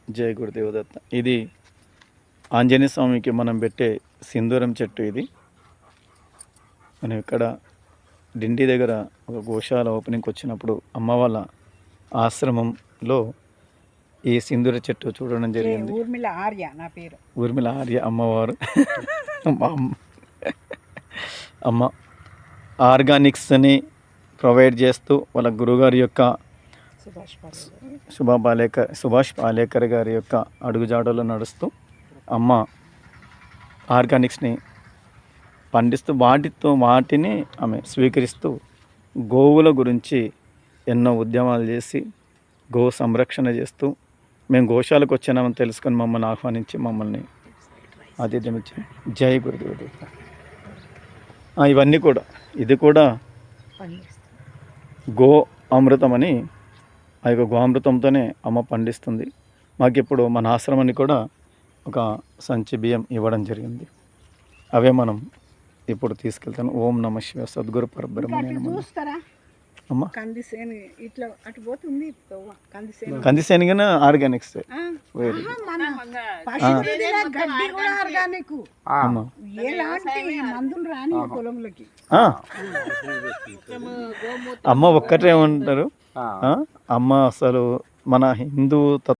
జై గురుదేవదత్త. ఇది ఆంజనేయ స్వామికి మనం పెట్టే సింధూరం చెట్టు. ఇది మనం ఇక్కడ డిండి దగ్గర ఒక గోశాల ఓపెనింగ్కి వచ్చినప్పుడు అమ్మ వాళ్ళ ఆశ్రమంలో ఈ సింధూర చెట్టు చూడడం జరిగింది. ఊర్మిళ ఆర్య నా పేరు. ఊర్మిళ ఆర్య అమ్మవారు మా అమ్మ ఆర్గానిక్స్ని ప్రొవైడ్ చేస్తూ వాళ్ళ గురుగారి యొక్క సుభాష్ పాలేకర్ గారి యొక్క అడుగుజాడలో నడుస్తూ అమ్మ ఆర్గానిక్స్ని పండిస్తూ వాటిని ఆమె స్వీకరిస్తూ గోవుల గురించి ఎన్నో ఉద్యమాలు చేసి గో సంరక్షణ చేస్తూ మేము గోశాలకు వచ్చామని తెలుసుకొని మమ్మల్ని ఆహ్వానించి మమ్మల్ని ఆతిథ్యం ఇచ్చి జై గురుదేవుడు. ఇవన్నీ కూడా ఇది కూడా గో అమృతం అని ఆ యొక్క గోఅమృతంతోనే అమ్మ పండిస్తుంది. మాకు ఇప్పుడు మన ఆశ్రమాన్ని కూడా ఒక సంచి బియ్యం ఇవ్వడం జరిగింది. అవే మనం ఇప్పుడు తీసుకెళ్తాను. ఓం నమ శివ సద్గురు పరబ్రహ్మణ్య నమః. అమ్మ కందిసేనిగా ఆర్గానిక్స్ అమ్మ ఒక్కటే ఉంటారు. అమ్మ అసలు మన హిందూ